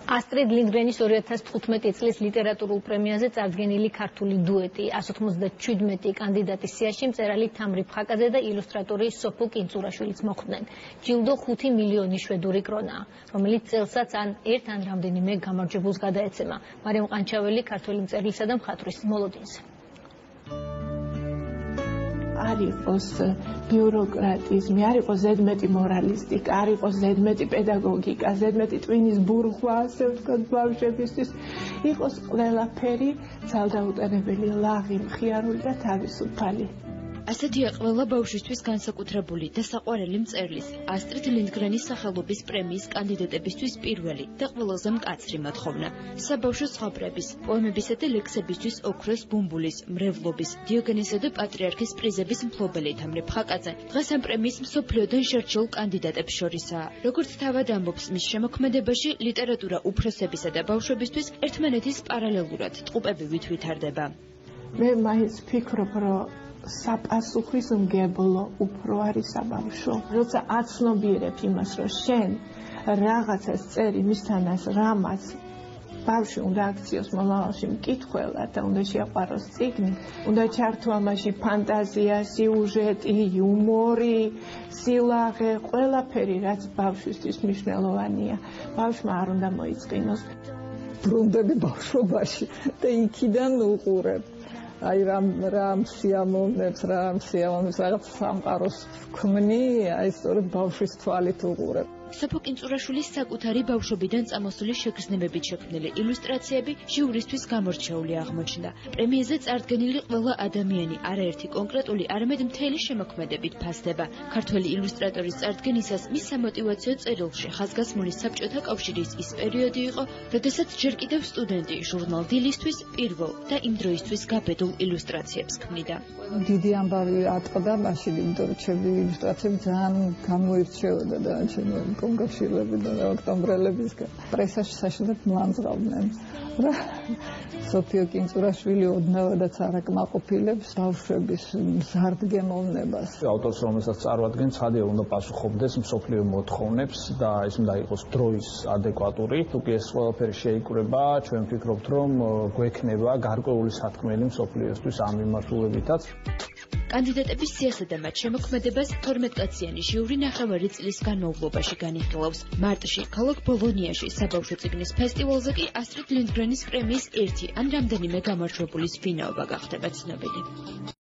ასტრიდ ლინდგრენის 2015 წლის ლიტერატურულ პრემიაზე წარდგენილი ქართული დუეტი 197 კანდიდატის სიაში მწერალი თამრი ფხაკაძე და ილუსტრატორი სოფო კინწურაშვილიც მოხვდნენ. ჯილდო 5 მილიონი შვედური კრონაა, რომელიც წელსაც ერთ ან რამდენიმე გამარჯვებულს გადაეცემა. მარიამ ყანჩაველი ქართველი მწერლისა და მხატვრის მოლოდინზე. არ იყოს ბიუროკრატიზმი, არ იყოს ზედმეტი მორალისტიკა, არ იყოს ზედმეტი პედაგოგიკა, ზედმეტი ტვინის ბურღვა, ასე ვთქვათ, ბავშვებისთვის, იყოს ყველაფერი ძალდაუტანებელი, ლაღი, მხიარული და თავისუფალი. ასეთია ყველა ბავშვისთვის განსაკუთრებული და საყვარელი მწერლის ასტრიდ ლინდგრენის სახელობის პრემიის კანდიდატებისთვის პირველი და ყველაზე მკაცრი მოთხოვნა. საბავშვო ზღაპრების, პოემებისა და ლექსებისთვის ოქროს ბუმბულის, მრევლობის, დიოგენესა და პატრიარქის პრიზების მფლობელი თამრი ფხაკაძე დღეს ამ პრემიის მსოფლიოდან შერჩეულ კანდიდატებს შორისაა. როგორც თავად ამბობს, მის შემოქმედებაში ლიტერატურა უფროსებისა და ბავშვებისთვის ერთმანეთის პარალელურად ტყუპებივით ვითარდება. მე მაინც ვფიქრობ, რომ საპასუხისმგებლო უფრო არის საბავშვო. როცა აცნობიერებ იმას, რომ შენ რაღაცას წერი მისთანას რამაც ბავშვი უნდა აქციოს მომავალში მკითხველად და უნდა შეაყვაროს წიგნი, უნდა ჩართო ამაში ფანტაზია, სიუჟეტი, იუმორი, სილაღე, ყველაფერი, რაც ბავშვისთვის მნიშვნელოვანია. ბავშვმა არ უნდა მოიწყინოს. ბრუნდები ბავშვობაში და იქიდან უყურებ. აი რამ სიამოვნებს, რაღაც სამყაროს ქმნი, აი სწორედ ბავშვის თვალით უყურებ. სოფო კინწურაშვილის საკუთარი ბავშვობიდან წამოსული შეგრძნებებით შექმნილი ილუსტრაციები ჟიურისთვის გამორჩეული აღმოჩნდა. პრემიაზე წარდგენილი ყველა ადამიანი არაერთი კონკრეტული, არამედ მთელი შემოქმედებით ფასდება. ქართველი ილუსტრატორის წარდგენისას მის სამოტივაციო წერილში ხაზგასმული საბჭოთა კავშირის ის პერიოდი იყო, როდესაც ჯერ კიდევ სტუდენტი ჟურნალ დილისთვის პირველ და იმ დროისთვის გაბედულ ილუსტრაციებს ქმნიდა. დიდი ამბავი ატყდა მაშინ, იმიტომ რომ ჩემი ილუსტრაციები ძალიან გამოირჩეოდა და ჩემი კონკურსილები და ოქტომბრელებისგან პრესაში საშინელად მოამზღავნენ. სოფიო კინწურაშვილი ოდნავადაც არ აკმაყოფილებს ბავშვების ზარდგემოვნებას. ავტორს, რომელსაც წარმოადგენს, ცხადია უნდა პასუხობდეს მსოფლიო მოთხოვნებს და ის უნდა იყოს დროის ადეკვატური. თუკი ეს ყველაფერი შეიკრება, ჩვენ ვფიქრობთ, რომ გვექნება გარკვეული სათქმელი მსოფლიოსთვის ამ მიმართულებითაც. კანდიდატების სიასა და მათ შემოქმედებას 12-კაციანი ჟიური ნახევარი წლის განმავლობაში განიხილავს. მარტში ქალაქ ბოლონიაში საბავშვო წიგნის ფესტივალზე კი ასტრიდ ლინდგრენის პრემიის ერთი ან რამდენიმე გამარჯვებულის ვინაობა გახდება ცნობილი.